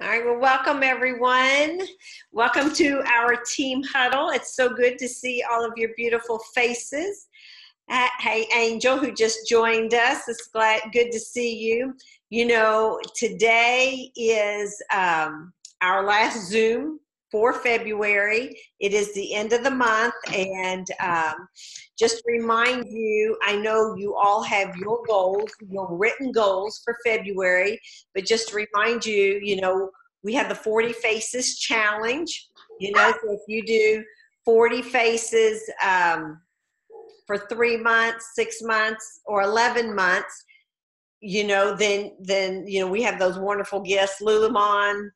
All right, well, welcome everyone. Welcome to our Team Huddle. It's so good to see all of your beautiful faces. Hey, Angel, who just joined us. It's good to see you. You know, today is our last Zoom for February. It is the end of the month, and just to remind you, I know you all have your goals, your written goals for February, but just to remind you, we have the 40 Faces Challenge. So if you do 40 faces, for 3 months, 6 months, or 11 months, then we have those wonderful guests, Lululemon,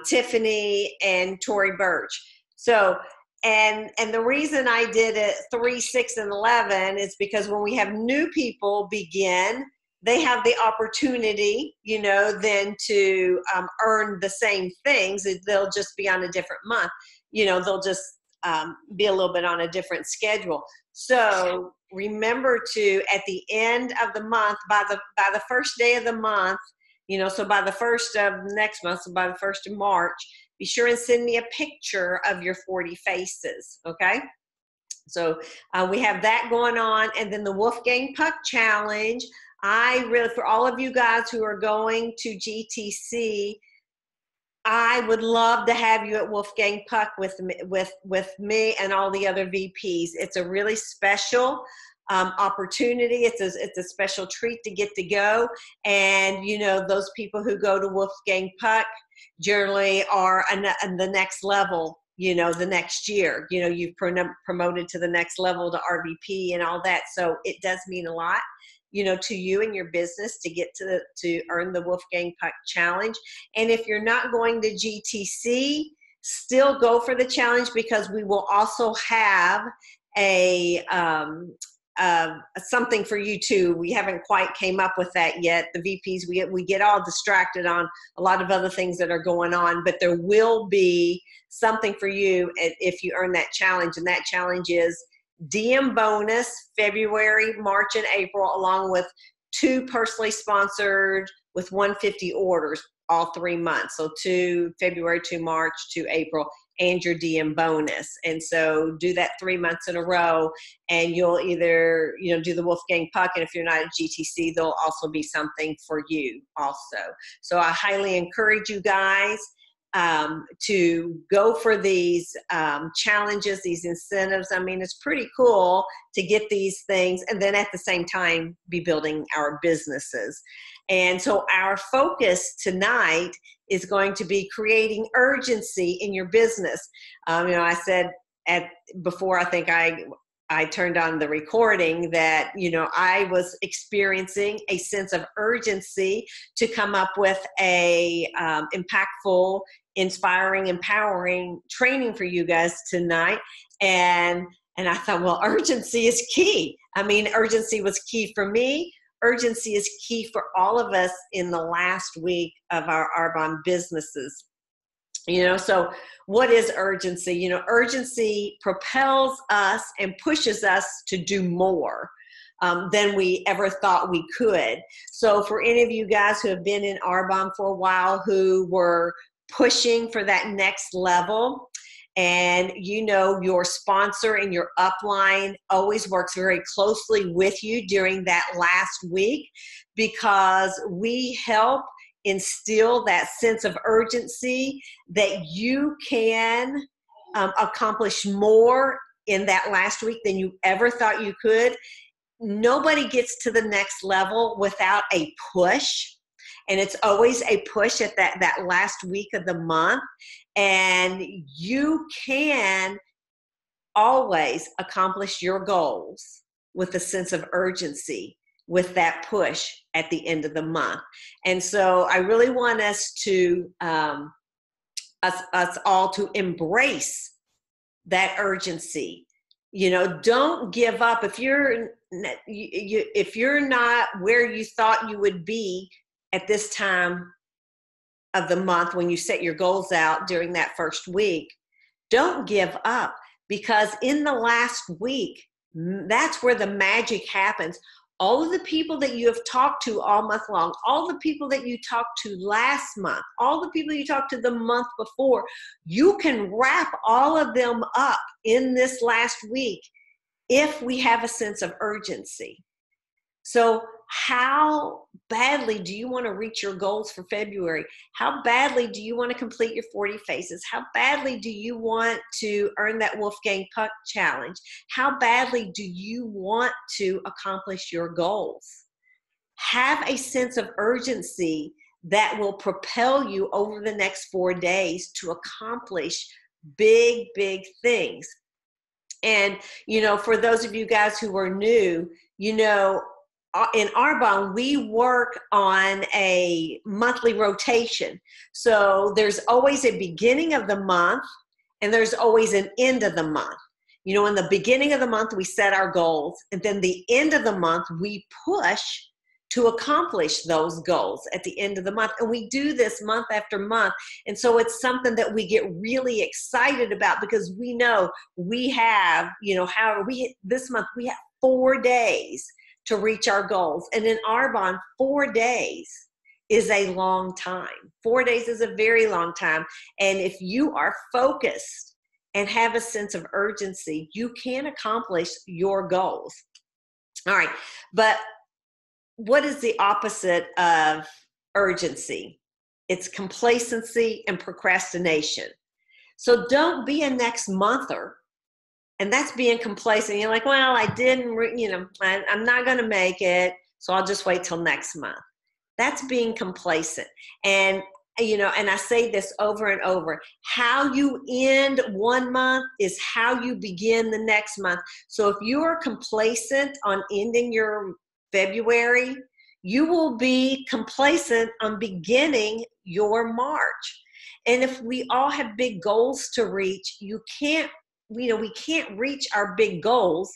Tiffany, and Tori Birch. So, and the reason I did it 3, 6, and 11 is because when we have new people begin, they have the opportunity, then to earn the same things. They'll just be on a different month. They'll just be a little bit on a different schedule. So remember to, at the end of the month, by the first day of the month, so by the first of next month, so by the 1st of March, be sure and send me a picture of your 40 faces, okay? So we have that going on. And then the Wolfgang Puck Challenge. I really, for all of you guys who are going to GTC, I would love to have you at Wolfgang Puck with me and all the other VPs. It's a really special opportunity. It's a special treat to get to go. And, those people who go to Wolfgang Puck generally are on the next level, the next year. You've promoted to the next level to RVP and all that. So it does mean a lot, to you and your business to get to earn the Wolfgang Puck Challenge. And if you're not going to GTC, still go for the challenge, because we will also have a something for you too. We haven't quite came up with that yet. The VPs, we get all distracted on a lot of other things that are going on, but there will be something for you if you earn that challenge. And that challenge is DM bonus February, March, and April, along with 2 personally sponsored with 150 orders all 3 months. So 2 February, 2 March, 2 April, and your DM bonus. And so do that 3 months in a row, and you'll either, do the Wolfgang Puck, and if you're not at GTC, there'll also be something for you also. So I highly encourage you guys to go for these challenges, these incentives. I mean, it's pretty cool to get these things, and then at the same time be building our businesses. And so our focus tonight is going to be creating urgency in your business. I said before, I think I turned on the recording, that, I was experiencing a sense of urgency to come up with a impactful, inspiring, empowering training for you guys tonight. And I thought, well, urgency is key. I mean, urgency was key for me. Urgency is key for all of us in the last week of our Arbonne businesses. So what is urgency? Urgency propels us and pushes us to do more than we ever thought we could. So for any of you guys who have been in Arbonne for a while, who were pushing for that next level, and your sponsor and your upline always works very closely with you during that last week, because we help instill that sense of urgency that you can accomplish more in that last week than you ever thought you could. Nobody gets to the next level without a push. And it's always a push at that last week of the month. And you can always accomplish your goals with a sense of urgency, with that push at the end of the month. And so I really want us to, us all to embrace that urgency. Don't give up. If you're not where you thought you would be at this time of the month, when you set your goals out during that first week, don't give up, because in the last week, that's where the magic happens. all of the people that you have talked to all month long, all the people that you talked to last month, all the people you talked to the month before, you can wrap all of them up in this last week if we have a sense of urgency. So how badly do you want to reach your goals for February? How badly do you want to complete your 40 faces? How badly do you want to earn that Wolfgang Puck challenge? How badly do you want to accomplish your goals? Have a sense of urgency that will propel you over the next 4 days to accomplish big, big things. And, for those of you guys who are new, in Arbonne, we work on a monthly rotation. So there's always a beginning of the month and there's always an end of the month. In the beginning of the month, we set our goals, and then the end of the month, we push to accomplish those goals at the end of the month. And we do this month after month. And so it's something that we get really excited about because we know we have, this month we have 4 days to reach our goals. And in Arbonne, 4 days is a long time. 4 days is a very long time. And if you are focused and have a sense of urgency, you can accomplish your goals. All right, but what is the opposite of urgency? It's complacency and procrastination. So don't be a next monther. And that's being complacent. You're like, well, I didn't, I'm not going to make it, so I'll just wait till next month. That's being complacent. And, and I say this over and over, how you end one month is how you begin the next month. So if you are complacent on ending your February, you will be complacent on beginning your March. And if we all have big goals to reach, we can't reach our big goals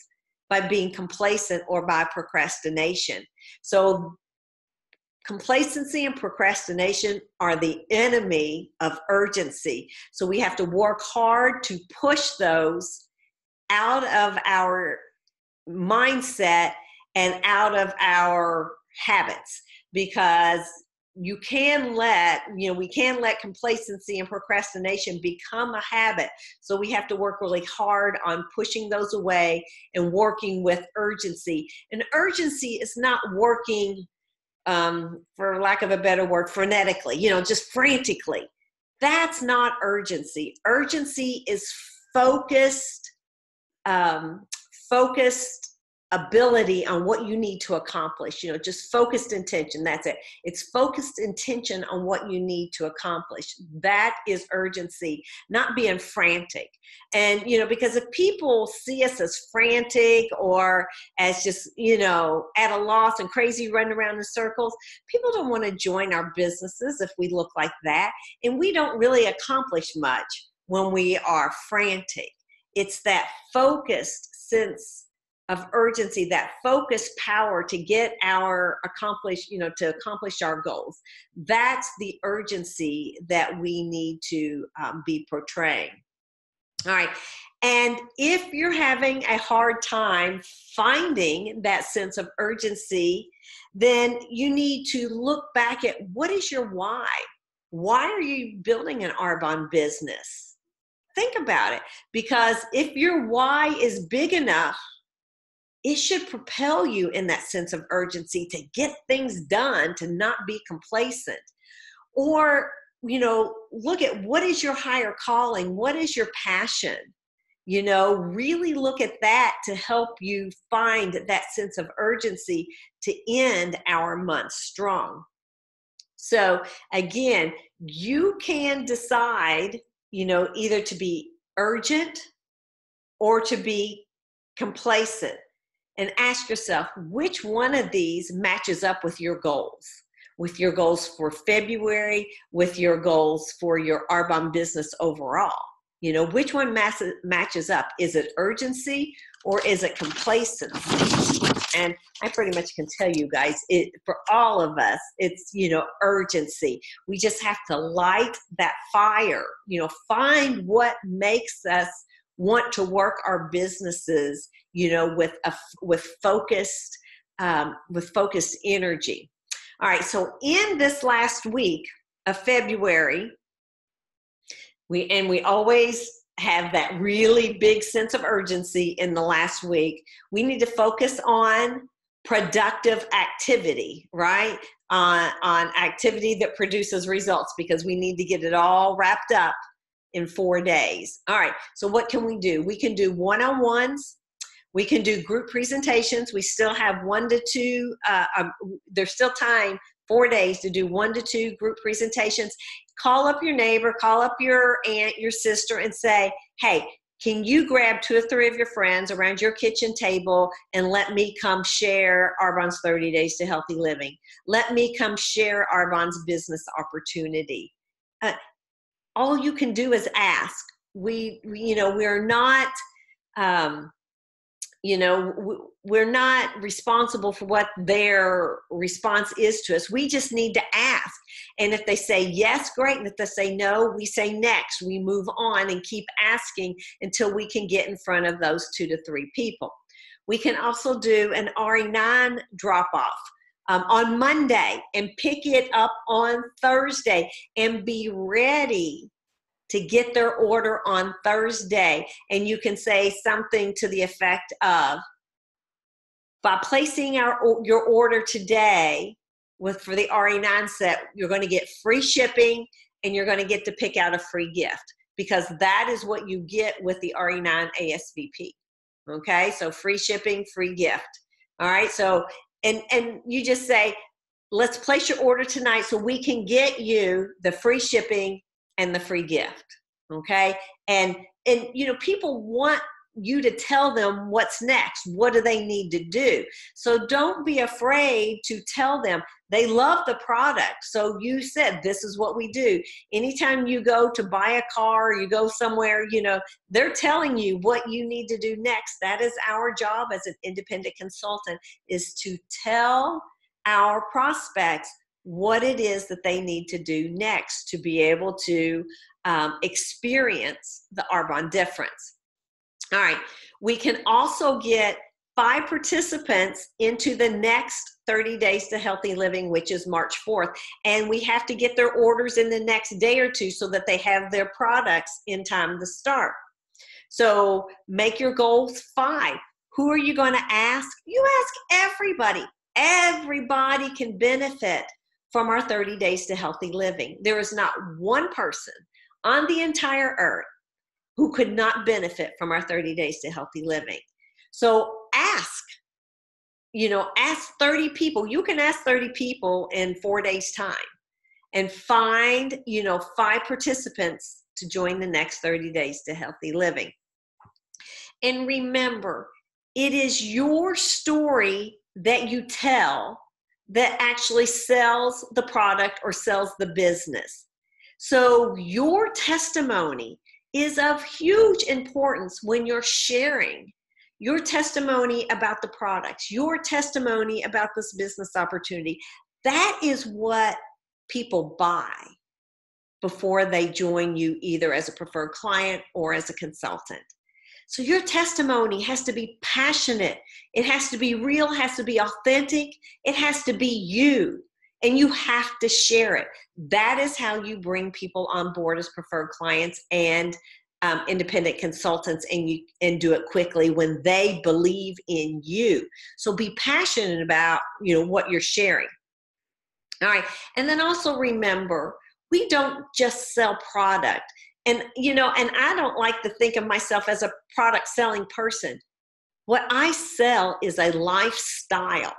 by being complacent or by procrastination. So complacency and procrastination are the enemy of urgency. So we have to work hard to push those out of our mindset and out of our habits, because we can let complacency and procrastination become a habit. So we have to work really hard on pushing those away and working with urgency. And urgency is not working, for lack of a better word, frenetically, just frantically. That's not urgency. Urgency is focused ability on what you need to accomplish, just focused intention. That's it. It's focused intention on what you need to accomplish. That is urgency, not being frantic. And, because if people see us as frantic or as just, at a loss and crazy, running around in circles, people don't want to join our businesses if we look like that. And we don't really accomplish much when we are frantic. It's that focused sense of urgency, that focused power to get to accomplish our goals. That's the urgency that we need to be portraying. All right. And if you're having a hard time finding that sense of urgency, then you need to look back at what is your why? Why are you building an Arbonne business? Think about it, because if your why is big enough, it should propel you in that sense of urgency to get things done, to not be complacent. Or, look at what is your higher calling? What is your passion? Really look at that to help you find that sense of urgency to end our month strong. So again, you can decide, either to be urgent or to be complacent. And ask yourself, which one of these matches up with your goals for February, with your goals for your Arbonne business overall? Which one matches up? Is it urgency or is it complacency? And I pretty much can tell you guys, for all of us, it's, urgency. We just have to light that fire, find what makes us want to work our businesses, with focused with focused energy. All right, so in this last week of February, we always have that really big sense of urgency in the last week. We need to focus on productive activity, right? On activity that produces results, because we need to get it all wrapped up in 4 days. All right, so what can we do? We can do one-on-ones. We can do group presentations. We still have 1 to 2. There's still time, 4 days, to do 1 to 2 group presentations. Call up your neighbor, call up your aunt, your sister, and say, hey, can you grab 2 or 3 of your friends around your kitchen table and let me come share Arbonne's 30 Days to Healthy Living? Let me come share Arbonne's business opportunity. All you can do is ask. We're not, we're not responsible for what their response is to us. We just need to ask. And if they say yes, great. And if they say no, we say next. We move on and keep asking until we can get in front of those 2 to 3 people. We can also do an RE9 drop-off on Monday and pick it up on Thursday, and be ready to get their order on Thursday. And you can say something to the effect of, by placing your order today for the RE9 set, you're going to get free shipping and you're going to get to pick out a free gift, because that is what you get with the RE9 ASVP. Okay, so free shipping, free gift. All right, so and you just say, let's place your order tonight so we can get you the free shipping and the free gift. Okay, and people want you to tell them what's next. What do they need to do? So don't be afraid to tell them. They love the product. So you said, this is what we do. Anytime you go to buy a car, or you go somewhere, they're telling you what you need to do next. That is our job as an independent consultant, is to tell our prospects what it is that they need to do next to be able to experience the Arbonne difference. All right, we can also get 5 participants into the next 30 Days to Healthy Living, which is March 4th. And we have to get their orders in the next day or 2 so that they have their products in time to start. So make your goals 5. Who are you going to ask? You ask everybody. Everybody can benefit from our 30 Days to Healthy Living. There is not one person on the entire earth who could not benefit from our 30 Days to Healthy Living. So ask 30 people. You can ask 30 people in 4 days' time and find, 5 participants to join the next 30 Days to Healthy Living. And remember, it is your story that you tell that actually sells the product or sells the business. So your testimony is of huge importance when you're sharing your testimony about the products, your testimony about this business opportunity. That is what people buy before they join you, either as a preferred client or as a consultant. So your testimony has to be passionate. It has to be real, has to be authentic. It has to be you, and you have to share it. That is how you bring people on board as preferred clients and independent consultants, and do it quickly when they believe in you. So be passionate about, what you're sharing. All right. And then also remember, we don't just sell product. And, and I don't like to think of myself as a product selling person. What I sell is a lifestyle.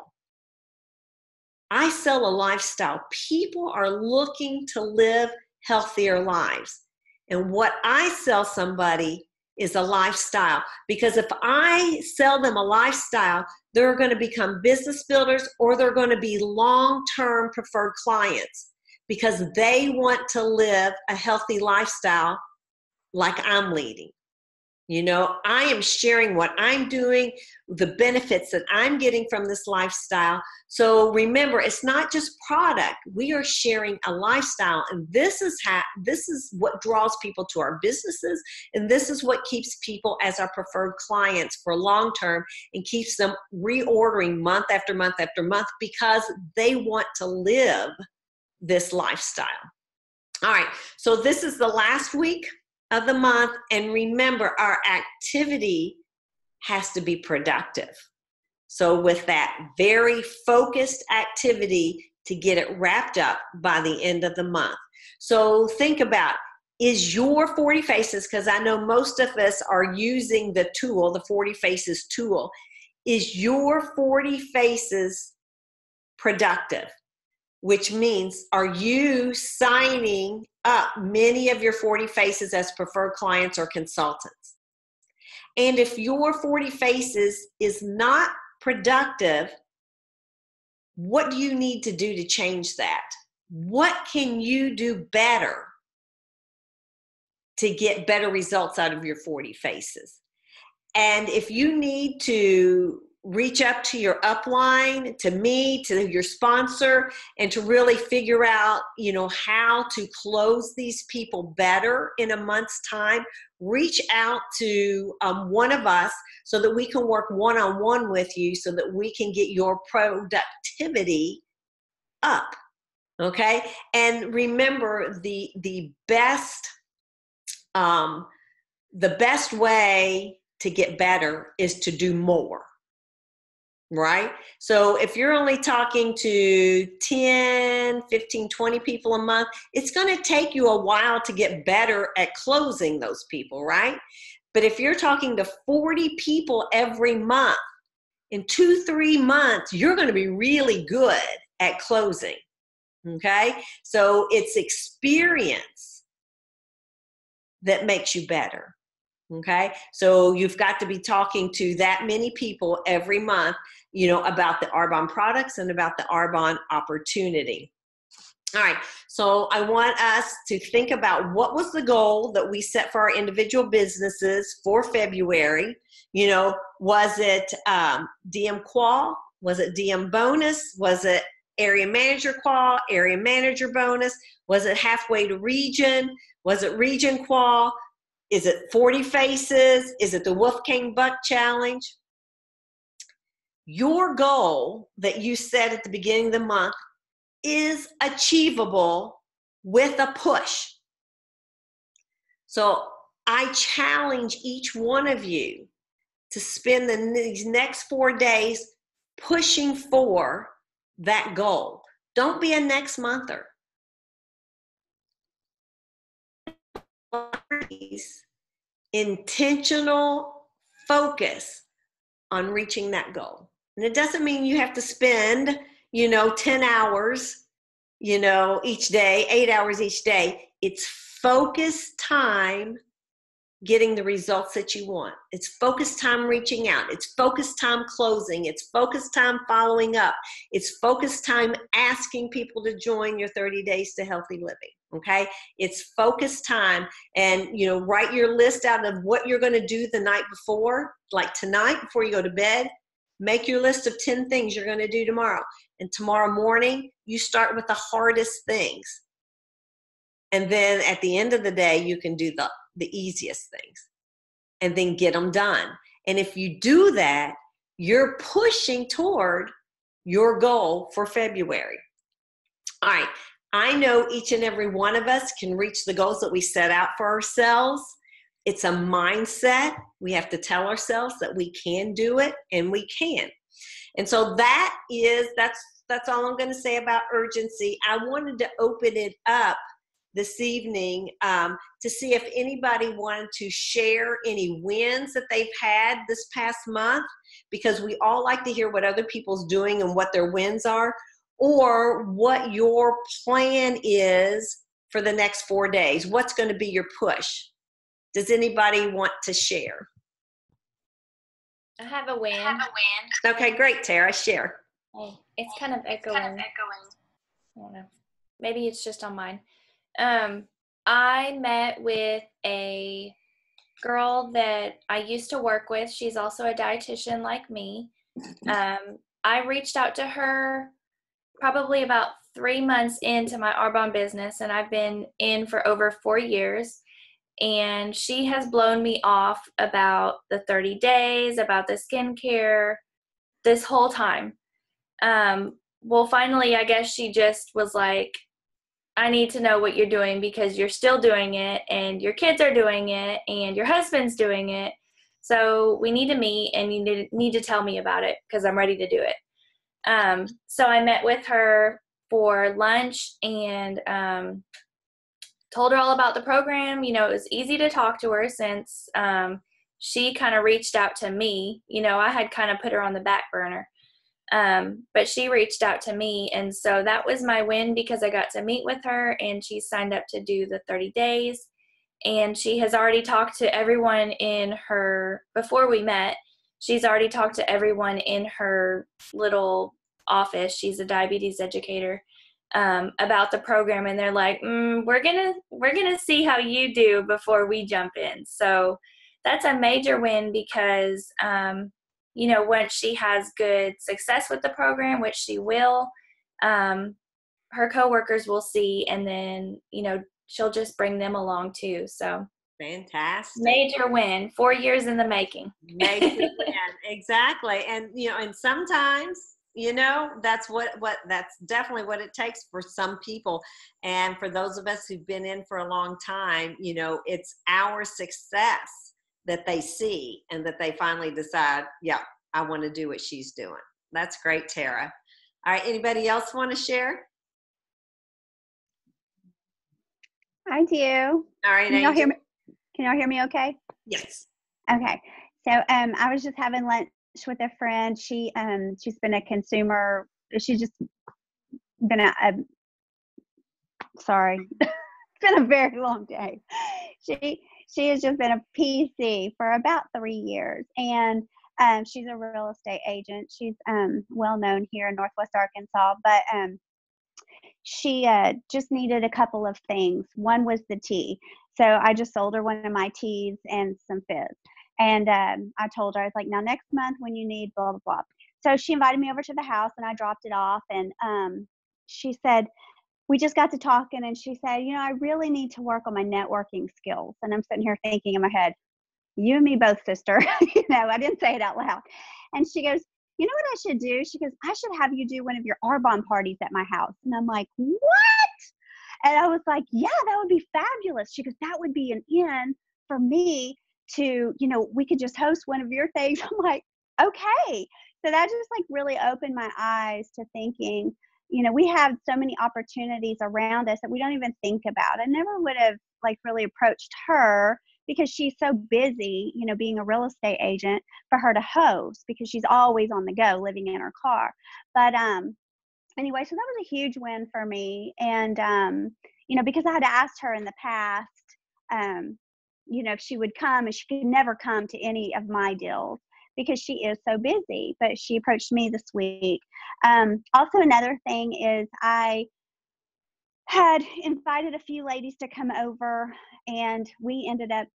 I sell a lifestyle. People are looking to live healthier lives. And what I sell somebody is a lifestyle. Because if I sell them a lifestyle, they're going to become business builders, or they're going to be long-term preferred clients, because they want to live a healthy lifestyle like I'm leading. I am sharing what I'm doing, the benefits that I'm getting from this lifestyle. So remember, it's not just product. We are sharing a lifestyle, and this is what draws people to our businesses, and this is what keeps people as our preferred clients for long term and keeps them reordering month after month after month because they want to live this lifestyle. All right, so this is the last week of the month, and remember, our activity has to be productive. So with that very focused activity to get it wrapped up by the end of the month. So think about, is your 40 Faces, because I know most of us are using the tool, the 40 Faces tool, is your 40 Faces productive? Which means, are you signing up many of your 40 Faces as preferred clients or consultants? And if your 40 Faces is not productive, what do you need to do to change that? What can you do better to get better results out of your 40 Faces? And if you need to reach up to your upline, to me, to your sponsor, and to really figure out, how to close these people better in a month's time, reach out to one of us so that we can work one-on-one with you so that we can get your productivity up. Okay? And remember, the best way to get better is to do more. Right? So if you're only talking to 10, 15, 20 people a month, it's going to take you a while to get better at closing those people, right? But if you're talking to 40 people every month, in 2-3 months, you're going to be really good at closing. Okay? So it's experience that makes you better. Okay, so you've got to be talking to that many people every month, about the Arbonne products and about the Arbonne opportunity. All right, so I want us to think about what was the goal that we set for our individual businesses for February. Was it DM qual? Was it DM bonus? Was it area manager qual, area manager bonus? Was it halfway to region? Was it region qual? Is it 40 Faces? Is it the Wolfgang Buck Challenge? Your goal that you set at the beginning of the month is achievable with a push. So I challenge each one of you to spend these next 4 days pushing for that goal. Don't be a next monther. Intentional focus on reaching that goal. And it doesn't mean you have to spend, 10 hours, each day, 8 hours each day. It's focused time getting the results that you want. It's focused time reaching out. It's focused time closing. It's focused time following up. It's focused time asking people to join your 30 Days to Healthy Living. Okay? It's focused time, and write your list out of what you're going to do the night before, like tonight before you go to bed. Make your list of 10 things you're going to do tomorrow. And tomorrow morning, you start with the hardest things. And then at the end of the day, you can do the easiest things and then get them done. And if you do that, you're pushing toward your goal for February. All right. I know each and every one of us can reach the goals that we set out for ourselves. It's a mindset. We have to tell ourselves that we can do it, and we can. And so that's all I'm going to say about urgency. I wanted to open it up this evening to see if anybody wanted to share any wins that they've had this past month, because we all like to hear what other people's doing and what their wins are, or what your plan is for the next 4 days. What's going to be your push? Does anybody want to share? I have a win. Okay, great, Tara. Share. Oh, it's kind of echoing. I don't know. Maybe it's just on mine. I met with a girl that I used to work with. She's also a dietitian like me. I reached out to her probably about 3 months into my Arbonne business, and I've been in for over 4 years. And she has blown me off about the 30 days, about the skincare, this whole time. Well, finally, I guess she just was like, I need to know what you're doing because you're still doing it and your kids are doing it and your husband's doing it. So we need to meet and you need to tell me about it because I'm ready to do it. So I met with her for lunch and told her all about the program. You know, it was easy to talk to her since she kind of reached out to me. You know, I had kind of put her on the back burner. But she reached out to me, and so that was my win because I got to meet with her, and she signed up to do the 30 days, and she has already talked to everyone in her, before we met, she's already talked to everyone in her little office. She's a diabetes educator, about the program, and they're like, we're gonna see how you do before we jump in. So that's a major win because you know, once she has good success with the program, which she will, her coworkers will see, and then, you know, she'll just bring them along too. So fantastic. Major win, 4 years in the making. Major win, exactly. And, you know, and sometimes, you know, that's that's definitely what it takes for some people. And for those of us who've been in for a long time, you know, it's our success that they see and that they finally decide, yeah, I want to do what she's doing. That's great, Tara. All right, anybody else want to share? I do. All right, can y'all hear me? Can y'all hear me okay? Yes. Okay. So I was just having lunch with a friend. She's been a consumer. She's just been sorry. It's been a very long day. She has just been a PC for about 3 years, and she's a real estate agent. She's well known here in Northwest Arkansas, but she just needed a couple of things. One was the tea. So I just sold her one of my teas and some fizz. And I told her, I was like, now next month when you need blah, blah, blah. So she invited me over to the house and I dropped it off. And she said, we just got to talking, and she said, you know, I really need to work on my networking skills. And I'm sitting here thinking in my head, you and me both, sister. You know, I didn't say it out loud. And she goes, you know what I should do? She goes, I should have you do one of your Arbonne parties at my house. And I'm like, what? And I was like, yeah, that would be fabulous. She goes, that would be an in for me to, you know, we could just host one of your things. I'm like, okay. So that just like really opened my eyes to thinking, you know, we have so many opportunities around us that we don't even think about. I never would have like really approached her because she's so busy, you know, being a real estate agent, for her to host because she's always on the go living in her car. But anyway, so that was a huge win for me. And, you know, because I had asked her in the past, you know, if she would come, and she could never come to any of my deals because she is so busy, but she approached me this week. Also, another thing is I had invited a few ladies to come over, and we ended up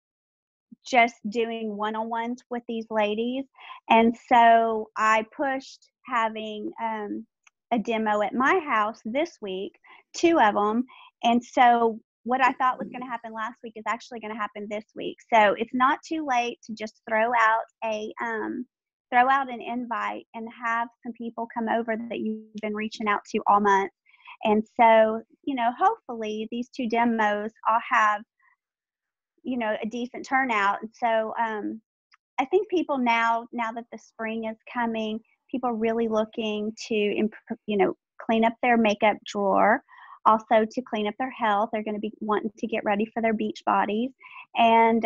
just doing one-on-ones with these ladies. And so I pushed having a demo at my house this week, 2 of them. And so what I thought was going to happen last week is actually going to happen this week. So it's not too late to just throw out an invite and have some people come over that you've been reaching out to all month. And so, you know, hopefully these 2 demos all have, you know, a decent turnout. And so I think people now that the spring is coming, people are really looking to, you know, clean up their makeup drawer, also to clean up their health. They're going to be wanting to get ready for their beach bodies. And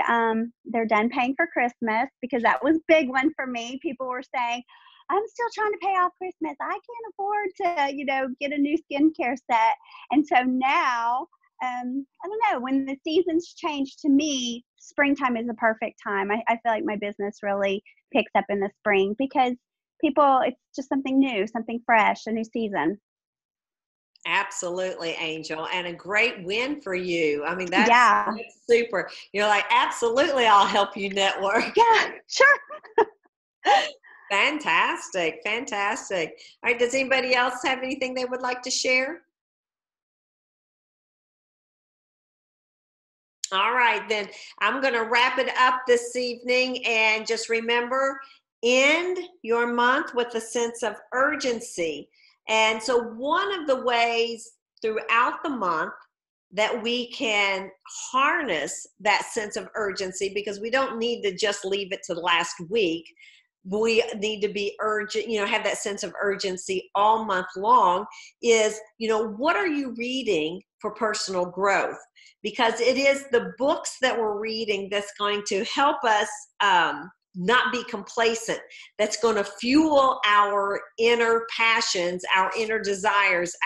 they're done paying for Christmas, because that was a big one for me. People were saying, I'm still trying to pay off Christmas. I can't afford to, you know, get a new skincare set. And so now, I don't know, when the seasons change, to me, springtime is a perfect time. I feel like my business really picks up in the spring because people, it's just something new, something fresh, a new season. Absolutely, Angel, and a great win for you. I mean, that's, Yeah. that's super. You're like, absolutely, I'll help you network. Yeah, sure. Fantastic, fantastic. All right, does anybody else have anything they would like to share? All right, then I'm going to wrap it up this evening, and just remember, end your month with a sense of urgency. And so one of the ways throughout the month that we can harness that sense of urgency, because we don't need to just leave it to the last week. We need to be urgent, have that sense of urgency all month long, is, what are you reading for personal growth? Because it is the books that we're reading that's going to help us not be complacent, that's going to fuel our inner passions, our inner desires,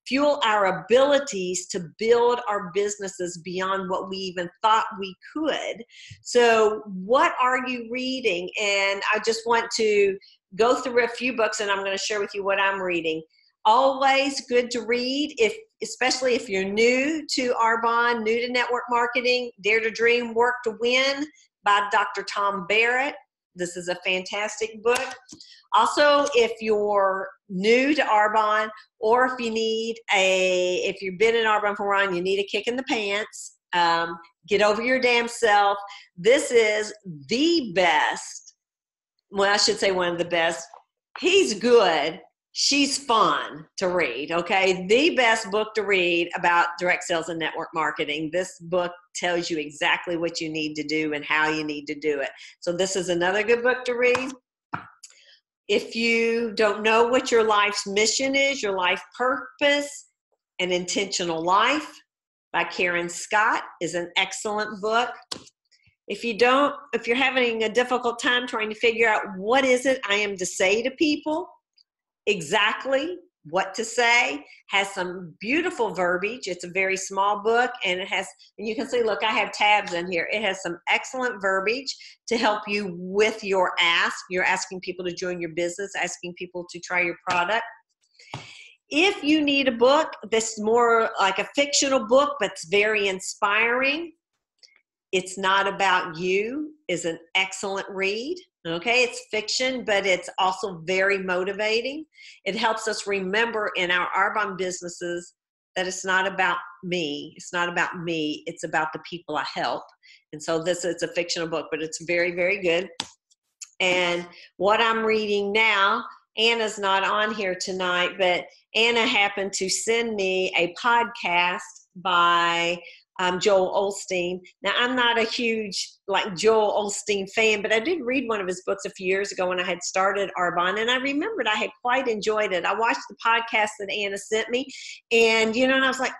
fuel our abilities to build our businesses beyond what we even thought we could. So what are you reading? And I just want to go through a few books, and I'm going to share with you what I'm reading. Always good to read, especially if you're new to Arbonne, new to network marketing. Dare to Dream, Work to Win by Dr. Tom Barrett. This is a fantastic book. Also, if you're new to Arbonne, or if you've been in Arbonne for a while and you need a kick in the pants, get over your damn self. This is the best. Well, I should say one of the best. He's good. She's fun to read, okay? The best book to read about direct sales and network marketing. This book tells you exactly what you need to do and how you need to do it. So this is another good book to read. If you don't know what your life's mission is, your life purpose, An Intentional Life by Karen Scott is an excellent book. If you're having a difficult time trying to figure out what is it I am to say to people, exactly what to say, has some beautiful verbiage. It's a very small book, and you can see, look, I have tabs in here. It has some excellent verbiage to help you with your ask. You're asking people to join your business, asking people to try your product. If you need a book that's more like a fictional book, but it's very inspiring, It's Not About You is an excellent read. Okay, it's fiction, but it's also very motivating. It helps us remember in our Arbonne businesses that it's not about me. It's not about me. It's about the people I help. And so it's a fictional book, but it's very, very good. And what I'm reading now, Anna's not on here tonight, but Anna happened to send me a podcast by Joel Osteen. Now, I'm not a huge Joel Osteen fan, but I did read one of his books a few years ago when I had started Arbonne, and I remembered I had quite enjoyed it. I watched the podcast that Anna sent me, and and I was like,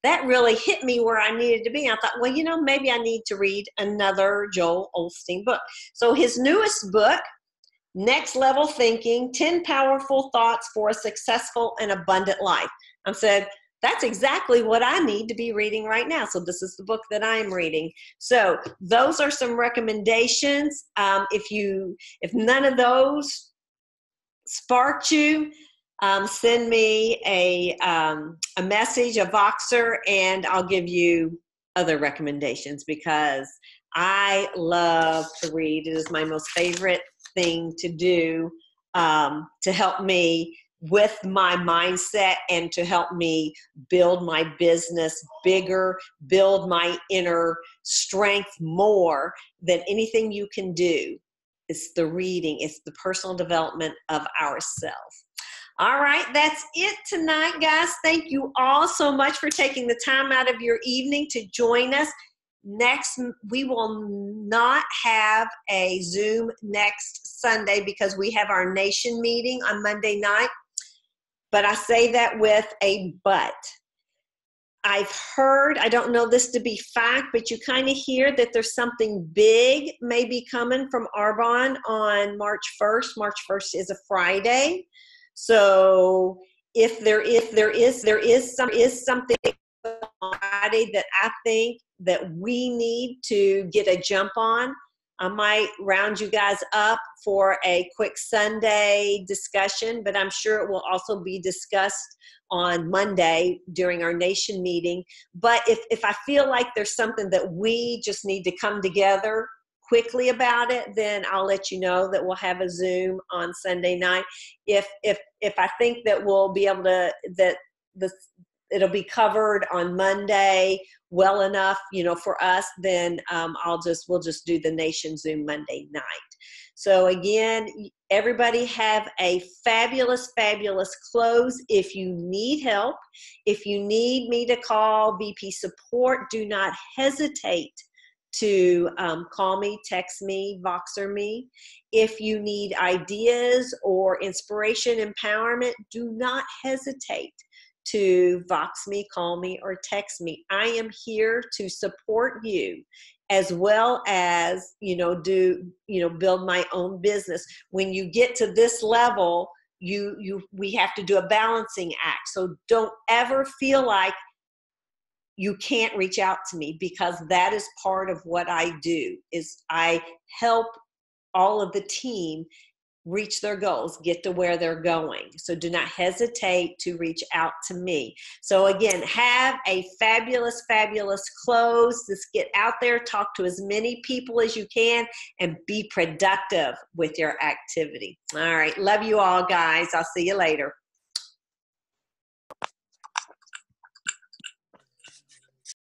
that really hit me where I needed to be. I thought, well, maybe I need to read another Joel Osteen book. So his newest book, Next Level Thinking, 10 Powerful Thoughts for a Successful and Abundant Life. I said, that's exactly what I need to be reading right now. So this is the book that I'm reading. So those are some recommendations. If none of those sparked you, send me a message, a Voxer, and I'll give you other recommendations, because I love to read. It is my most favorite thing to do to help me with my mindset and to help me build my business bigger, build my inner strength more than anything you can do. It's the reading, it's the personal development of ourselves. All right, that's it tonight, guys. Thank you all so much for taking the time out of your evening to join us. Next, we will not have a Zoom next Sunday because we have our nation meeting on Monday night. But I say that with a but. I've heard, I don't know this to be fact, but you kind of hear that there's something big maybe coming from Arbonne on March 1st. March 1st is a Friday. So if there is something on Friday that I think that we need to get a jump on, I might round you guys up for a quick Sunday discussion, but I'm sure it will also be discussed on Monday during our nation meeting. But if I feel like there's something that we just need to come together quickly about it, then I'll let you know that we'll have a Zoom on Sunday night. If I think that we'll be able to, it'll be covered on Monday well enough, for us, then we'll just do the nation Zoom Monday night. So again, everybody have a fabulous, fabulous close. If you need help, if you need me to call VP support, do not hesitate to call me, text me, Voxer me. If you need ideas or inspiration, empowerment, do not hesitate to Vox me, call me, or text me. I am here to support you, as well as, build my own business. When you get to this level, we have to do a balancing act. So don't ever feel like you can't reach out to me, because that is part of what I do, is I help all of the team reach their goals, get to where they're going. So do not hesitate to reach out to me. So again, have a fabulous, fabulous close. Just get out there, talk to as many people as you can, and be productive with your activity. All right. Love you all, guys. I'll see you later.